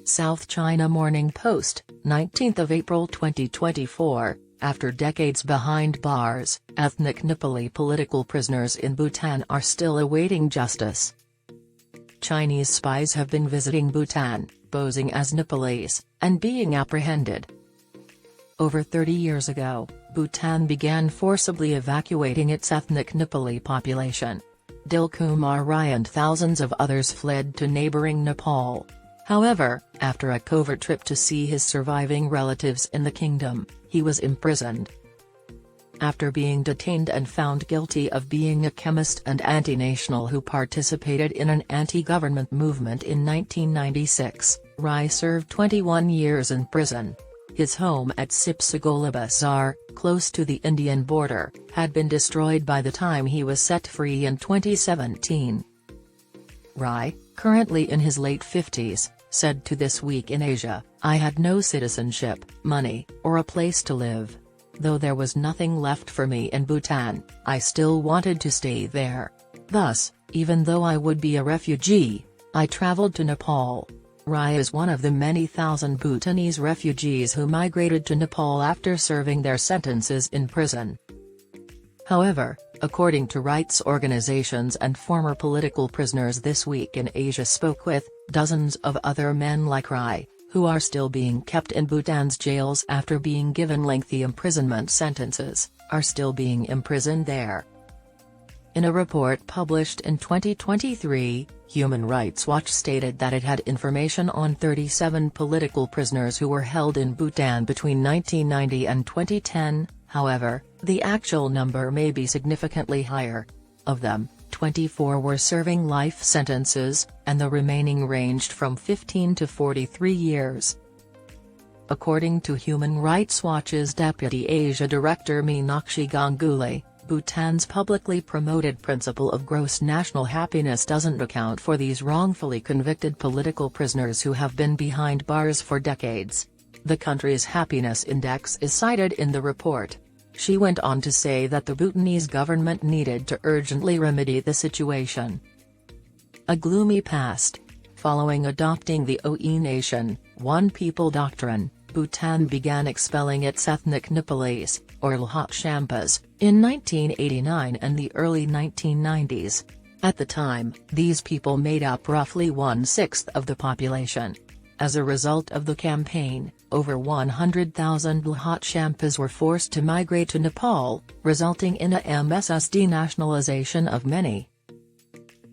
South China Morning Post, 19th of April 2024, after decades behind bars, ethnic Nepali political prisoners in Bhutan are still awaiting justice. Chinese spies have been visiting Bhutan, posing as Nepalese, and being apprehended. Over 30 years ago, Bhutan began forcibly evacuating its ethnic Nepali population. Dil Kumar Rai and thousands of others fled to neighbouring Nepal. However, after a covert trip to see his surviving relatives in the kingdom, he was imprisoned. After being detained and found guilty of being a chemist and antinational who participated in an anti-government movement in 1996, Rai served 21 years in prison. His home at Sipsu Gola Bazaar, close to the Indian border, had been destroyed by the time he was set free in 2017. Rai, currently in his late 50s, said to This Week in Asia, "I had no citizenship, money, or a place to live. Though there was nothing left for me in Bhutan, I still wanted to stay there. Thus, even though I would be a refugee, I traveled to Nepal." Rai is one of the many thousand Bhutanese refugees who migrated to Nepal after serving their sentences in prison. However, according to rights organizations and former political prisoners This Week in Asia spoke with, dozens of other men like Rai, who are still being kept in Bhutan's jails after being given lengthy imprisonment sentences, are still being imprisoned there. In a report published in 2023, Human Rights Watch stated that it had information on 37 political prisoners who were held in Bhutan between 1990 and 2010, however, the actual number may be significantly higher. Of them, 24 were serving life sentences, and the remaining ranged from 15 to 43 years. According to Human Rights Watch's Deputy Asia Director Meenakshi Ganguly, Bhutan's publicly promoted principle of gross national happiness doesn't account for these wrongfully convicted political prisoners who have been behind bars for decades. The country's happiness index is cited in the report. She went on to say that the Bhutanese government needed to urgently remedy the situation. A gloomy past. Following adopting the OE Nation, One People doctrine, Bhutan began expelling its ethnic Nepalese, or Lhot Shampas, in 1989 and the early 1990s. At the time, these people made up roughly 1/6 of the population. As a result of the campaign, over 100,000 Lhot Shampas were forced to migrate to Nepal, resulting in a MSS denationalization of many.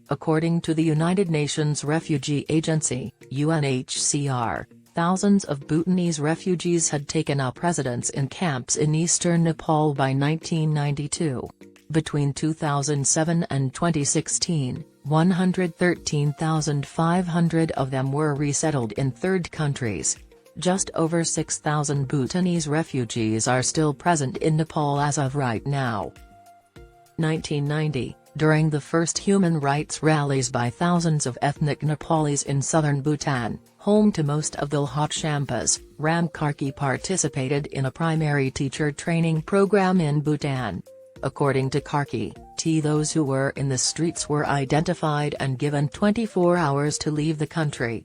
According to the United Nations Refugee Agency, UNHCR, thousands of Bhutanese refugees had taken up residence in camps in eastern Nepal by 1992. Between 2007 and 2016, 113,500 of them were resettled in third countries. Just over 6,000 Bhutanese refugees are still present in Nepal as of right now. 1990, during the first human rights rallies by thousands of ethnic Nepalis in southern Bhutan, home to most of the Lhot Shampas, Ram Karki participated in a primary teacher training program in Bhutan. According to Karki, those who were in the streets were identified and given 24 hours to leave the country.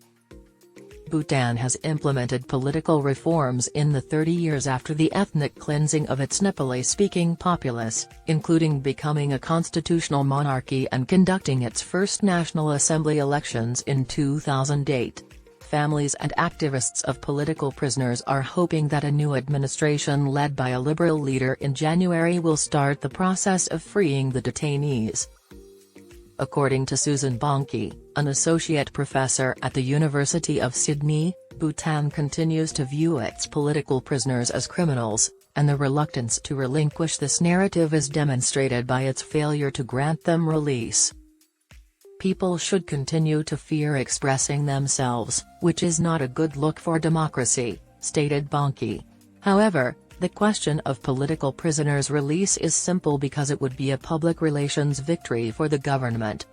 Bhutan has implemented political reforms in the 30 years after the ethnic cleansing of its Nepali-speaking populace, including becoming a constitutional monarchy and conducting its first National Assembly elections in 2008. Families and activists of political prisoners are hoping that a new administration led by a liberal leader in January will start the process of freeing the detainees. According to Susan Bonke, an associate professor at the University of Sydney, Bhutan continues to view its political prisoners as criminals, and the reluctance to relinquish this narrative is demonstrated by its failure to grant them release. People should continue to fear expressing themselves, which is not a good look for democracy, stated Bonke. However, the question of political prisoners' release is simple because it would be a public relations victory for the government.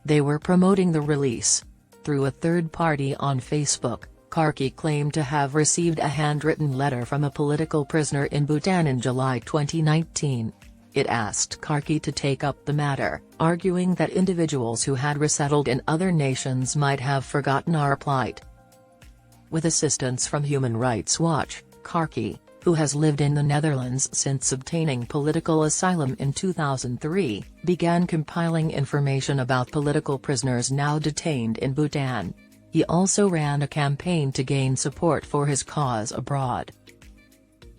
They were promoting the release. Through a third party on Facebook, Karki claimed to have received a handwritten letter from a political prisoner in Bhutan in July 2019. It asked Karki to take up the matter, arguing that individuals who had resettled in other nations might have forgotten our plight. with assistance from Human Rights Watch. Karki, who has lived in the Netherlands since obtaining political asylum in 2003, began compiling information about political prisoners now detained in Bhutan. He also ran a campaign to gain support for his cause abroad.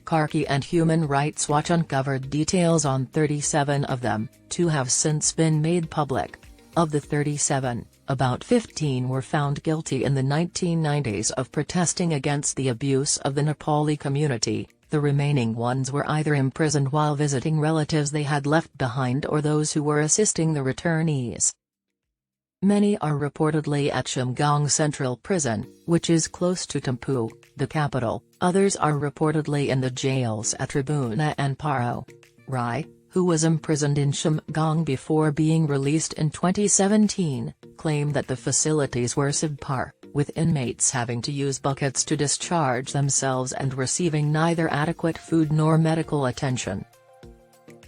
Karki and Human Rights Watch uncovered details on 37 of them, 2 have since been made public. Of the 37, about 15 were found guilty in the 1990s of protesting against the abuse of the Nepali community. The remaining ones were either imprisoned while visiting relatives they had left behind or those who were assisting the returnees. Many are reportedly at Shamgang Central Prison, which is close to Thimphu, the capital. Others are reportedly in the jails at Tribuna and Paro. Rai, who was imprisoned in Shamgang before being released in 2017, claimed that the facilities were subpar, with inmates having to use buckets to discharge themselves and receiving neither adequate food nor medical attention.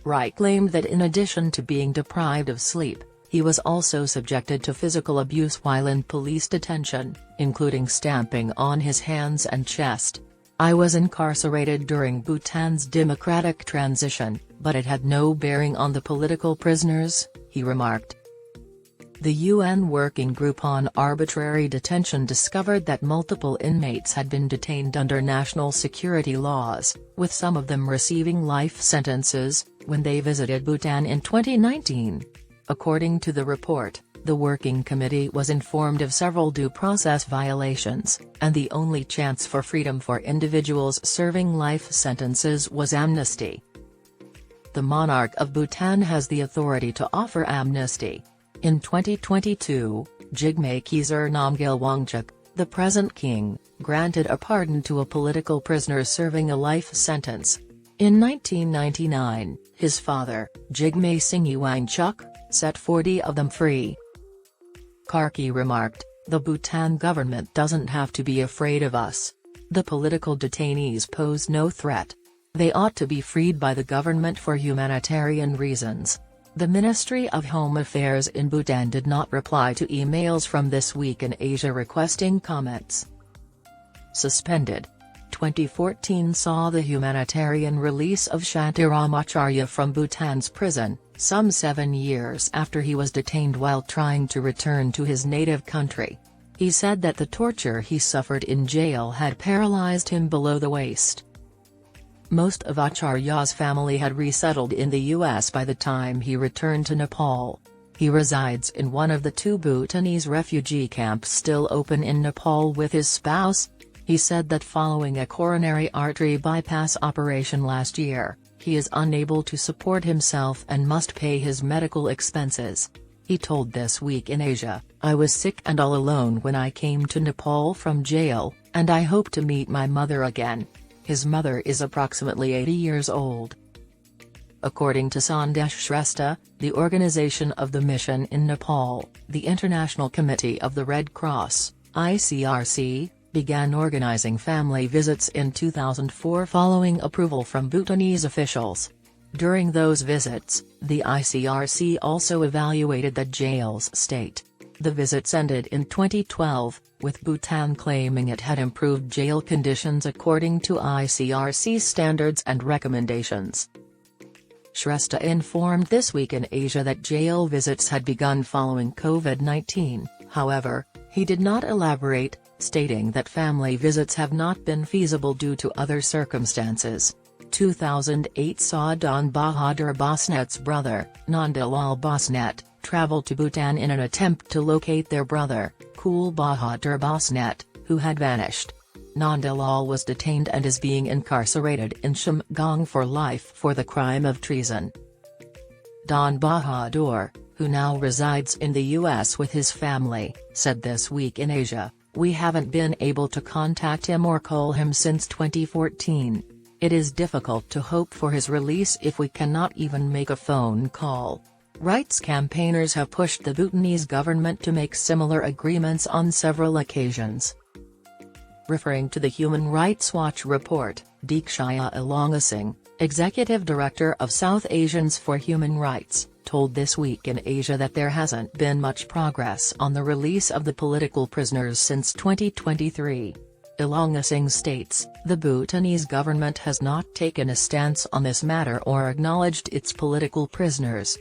Rai claimed that in addition to being deprived of sleep, he was also subjected to physical abuse while in police detention, including stamping on his hands and chest. "I was incarcerated during Bhutan's democratic transition, but it had no bearing on the political prisoners," he remarked. The UN Working Group on Arbitrary Detention discovered that multiple inmates had been detained under national security laws, with some of them receiving life sentences, when they visited Bhutan in 2019. According to the report, the Working Committee was informed of several due process violations, and the only chance for freedom for individuals serving life sentences was amnesty. The monarch of Bhutan has the authority to offer amnesty. In 2022, Jigme Khizar Namgyal Wangchuk, the present king, granted a pardon to a political prisoner serving a life sentence. In 1999, his father, Jigme Singye Wangchuk, set 40 of them free. Karki remarked, "The Bhutan government doesn't have to be afraid of us. The political detainees pose no threat. They ought to be freed by the government for humanitarian reasons." The Ministry of Home Affairs in Bhutan did not reply to emails from This Week in Asia requesting comments. Suspended. 2014 saw the humanitarian release of Shantiram Acharya from Bhutan's prison, some 7 years after he was detained while trying to return to his native country. He said that the torture he suffered in jail had paralyzed him below the waist. Most of Acharya's family had resettled in the US by the time he returned to Nepal. He resides in one of the 2 Bhutanese refugee camps still open in Nepal with his spouse. He said that following a coronary artery bypass operation last year, he is unable to support himself and must pay his medical expenses. He told This Week in Asia, "I was sick and all alone when I came to Nepal from jail, and I hope to meet my mother again." His mother is approximately 80 years old. According to Sandesh Shrestha, the organization of the mission in Nepal, the International Committee of the Red Cross, ICRC, began organizing family visits in 2004 following approval from Bhutanese officials. During those visits, the ICRC also evaluated the jail's state. The visits ended in 2012, with Bhutan claiming it had improved jail conditions according to ICRC standards and recommendations. Shrestha informed This Week in Asia that jail visits had begun following COVID-19, however, he did not elaborate, stating that family visits have not been feasible due to other circumstances. 2008 saw Dan Bahadur Bosnet's brother, Nandalal Bosnet, travel to Bhutan in an attempt to locate their brother, Kul Bahadur Bosnet, who had vanished. Nandalal was detained and is being incarcerated in Shamgang for life for the crime of treason. Dan Bahadur, who now resides in the US with his family, said This Week in Asia, "We haven't been able to contact him or call him since 2014. It is difficult to hope for his release if we cannot even make a phone call." Rights campaigners have pushed the Bhutanese government to make similar agreements on several occasions. Referring to the Human Rights Watch report, Deekshaya Ilangasinghe, executive director of South Asians for Human Rights, told This Week in Asia that there hasn't been much progress on the release of the political prisoners since 2023. Ilanga Singh states, the Bhutanese government has not taken a stance on this matter or acknowledged its political prisoners.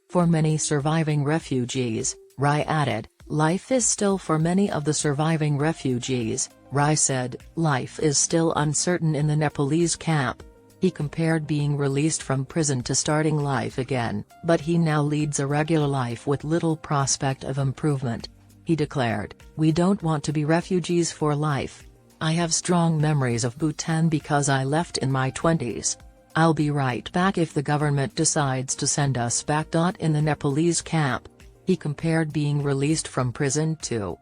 For many surviving refugees, Rai added, life is still for many of the surviving refugees. Rai said, life is still uncertain in the Nepalese camp. He compared being released from prison to starting life again, but he now leads a regular life with little prospect of improvement. He declared, we don't want to be refugees for life. I have strong memories of Bhutan because I left in my 20s. I'll be right back if the government decides to send us back. In the Nepalese camp, he compared being released from prison to